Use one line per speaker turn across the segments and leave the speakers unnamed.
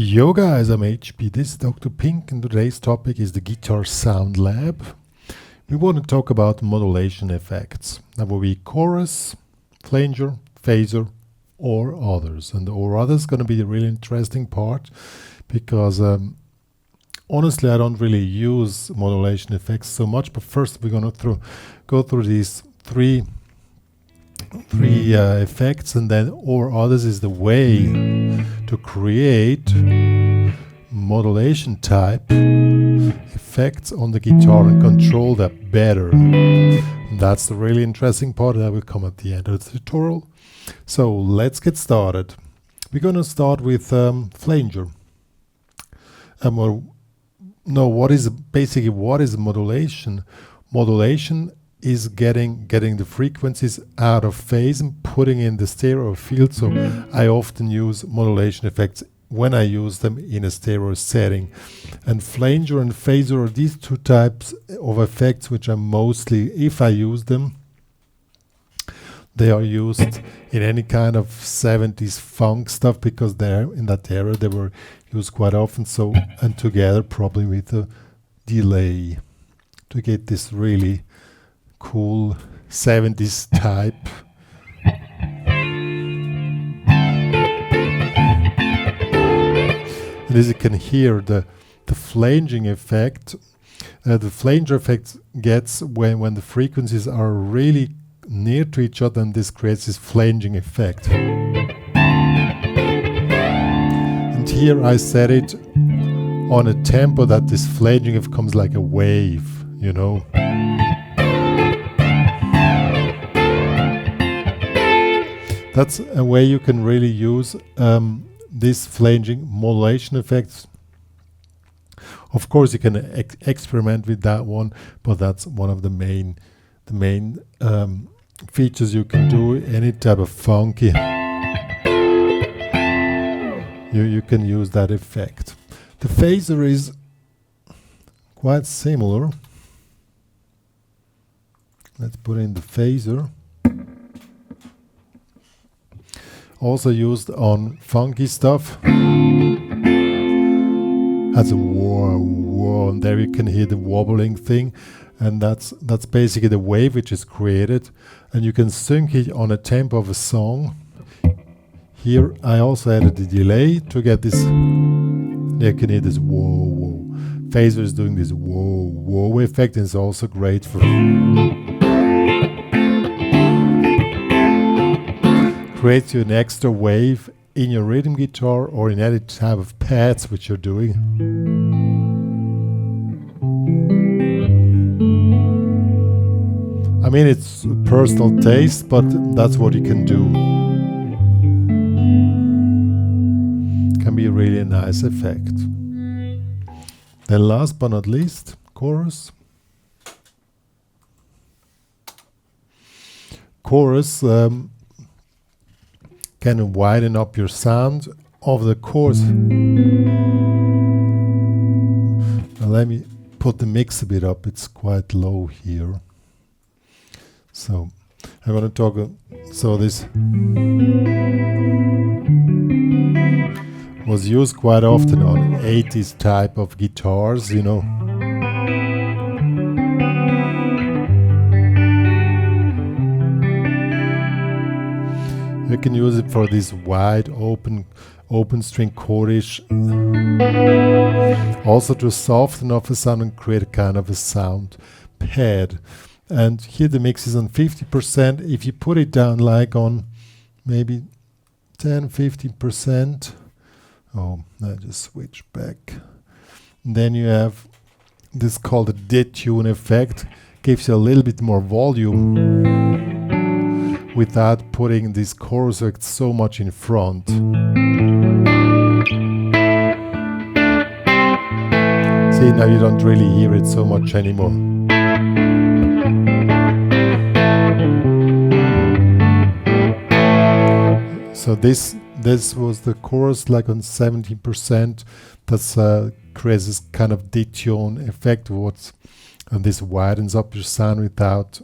Yo guys, I'm HP, this is Dr. Pink, and today's topic is the Guitar Sound Lab. We want to talk about modulation effects. That will be chorus, flanger, phaser, or others. And the or others is going to be a really interesting part because honestly I don't really use modulation effects so much, but first we're going to go through these three effects, and then or others is the way to create modulation type effects on the guitar and control that better. That's the really interesting part that will come at the end of the tutorial. So let's get started. We're going to start with flanger. What is modulation? Modulation is getting the frequencies out of phase and putting in the stereo field. So I often use modulation effects when I use them in a stereo setting. And flanger and phaser are these two types of effects which are mostly, if I use them, they are used in any kind of 70s funk stuff because they're in that era they were used quite often. So, and together probably with a delay to get this really cool 70s type. And as you can hear, the flanging effect, the flanger effect gets when the frequencies are really near to each other, and this creates this flanging effect. And here I set it on a tempo that this flanging effect comes like a wave, you know. That's a way you can really use this flanging modulation effects. Of course, you can experiment with that one, but that's one of the main features you can do. Any type of funky, you can use that effect. The phaser is quite similar. Let's put in the phaser. Also used on funky stuff. Has a whoa, and there you can hear the wobbling thing, and that's basically the wave which is created, and you can sync it on a tempo of a song. Here I also added the delay to get this. There you can hear this whoa. Phaser is doing this whoa effect, and it's also great for creates you an extra wave in your rhythm guitar or in any type of pads which you're doing. I mean, it's personal taste, but that's what you can do. Can be really a nice effect. Then last but not least, chorus. Chorus can widen up your sound of the chorus. Now let me put the mix a bit up, it's quite low here. So I'm going to talk, so this was used quite often on 80s type of guitars, you know. You can use it for this wide open string chordish, also to soften off a sound and create a kind of a sound pad. And here the mix is on 50%. If you put it down like on maybe 10-15%, oh, I just switch back. And then you have this called the detune effect, gives you a little bit more volume without putting this chorus effect so much in front. See, now you don't really hear it so much anymore. So this was the chorus like on 17%. That's creates this kind of detune effect, and this widens up your sound without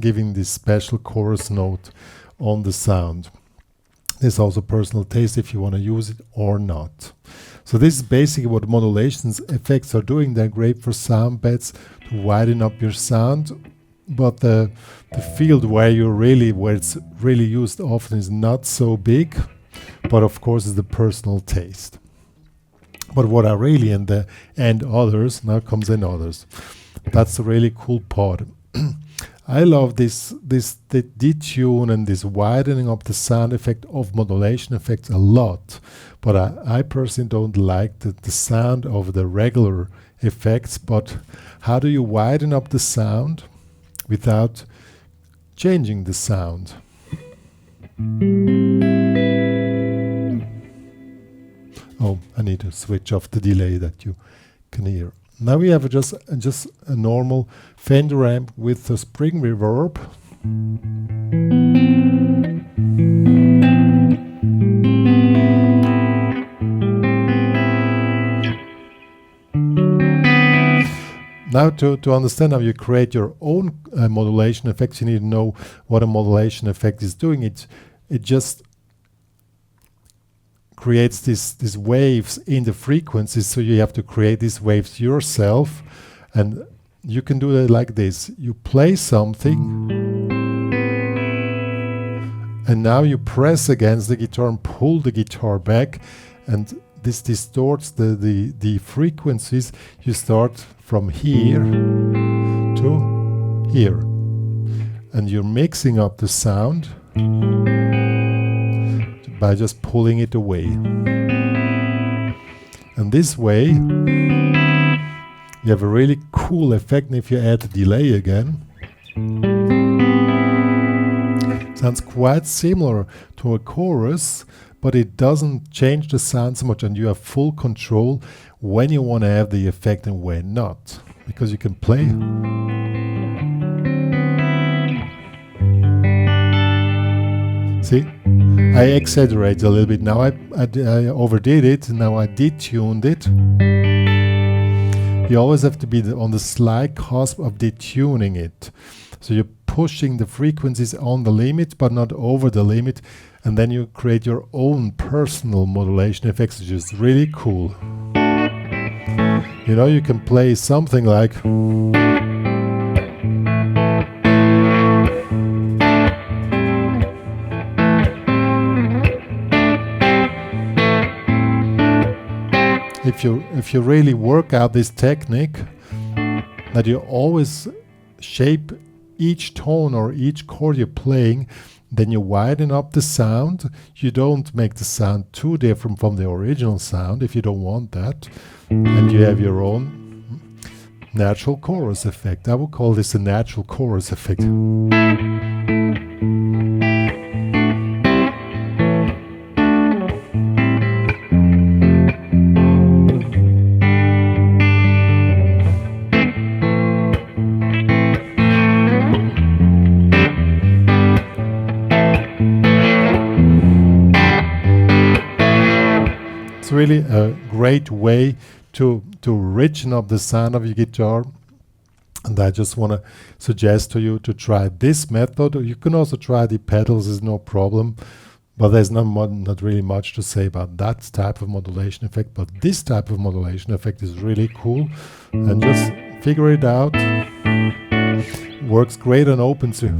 giving this special chorus note on the sound. There's also personal taste if you want to use it or not. So this is basically what modulations effects are doing. They're great for sound beds to widen up your sound, but the field where it's really used often is not so big, but of course it's the personal taste. But what are really in the and others, now comes in others. That's the really cool part. I love the detune and this widening up the sound effect of modulation effects a lot, but I personally don't like the sound of the regular effects. But how do you widen up the sound without changing the sound? Oh, I need to switch off the delay that you can hear. Now we have just a normal Fender amp with a spring reverb. Now to understand how you create your own modulation effects, you need to know what a modulation effect is doing. It just creates these waves in the frequencies, so you have to create these waves yourself, and you can do it like this. You play something and now you press against the guitar and pull the guitar back, and this distorts the frequencies. You start from here to here, and you're mixing up the sound by just pulling it away. And this way you have a really cool effect. And if you add the delay again, sounds quite similar to a chorus, but it doesn't change the sound so much, and you have full control when you want to have the effect and when not, because you can play. See? I exaggerate a little bit. Now I overdid it. Now I detuned it. You always have to be on the slight cusp of detuning it. So you're pushing the frequencies on the limit, but not over the limit. And then you create your own personal modulation effects, which is really cool. You know, you can play something like... If you really work out this technique, that you always shape each tone or each chord you're playing, then you widen up the sound. You don't make the sound too different from the original sound if you don't want that, and you have your own natural chorus effect. I would call this a natural chorus effect. Really a great way to richen up the sound of your guitar, and I just want to suggest to you to try this method. You can also try the pedals, is no problem, but there's not really much to say about that type of modulation effect. But this type of modulation effect is really cool, and just figure it out. Works great on OpenSea.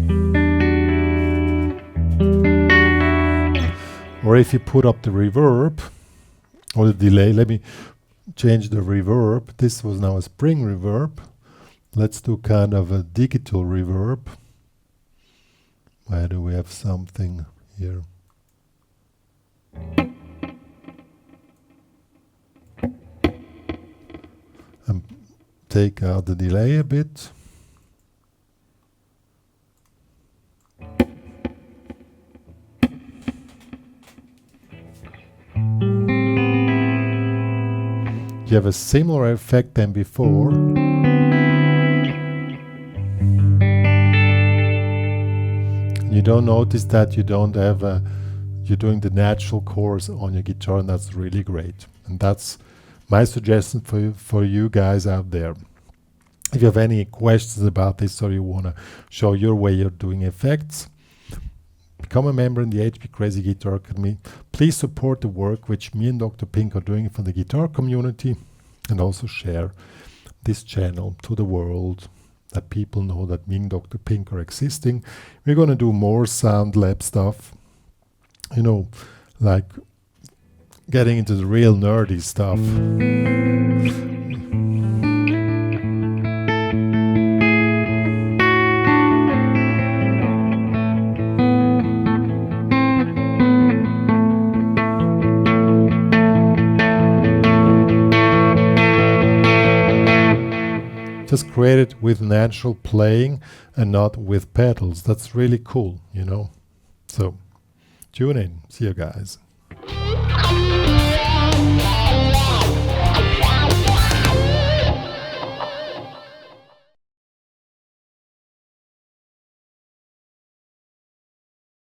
Or if you put up the reverb or the delay, let me change the reverb. This was now a spring reverb. Let's do kind of a digital reverb. Where do we have something here? And take out the delay a bit. You have a similar effect than before. You don't notice that you don't have you're doing the natural chorus on your guitar, and that's really great. And that's my suggestion for you guys out there. If you have any questions about this, or you want to show your way you're doing effects, become a member in the HPCrazy Guitar Academy. Please support the work which me and Dr. Pink are doing for the guitar community, and also share this channel to the world, that people know that me and Dr. Pink are existing. We're going to do more sound lab stuff, you know, like getting into the real nerdy stuff. Just create it with natural playing and not with pedals. That's really cool, you know. So tune in. See you guys.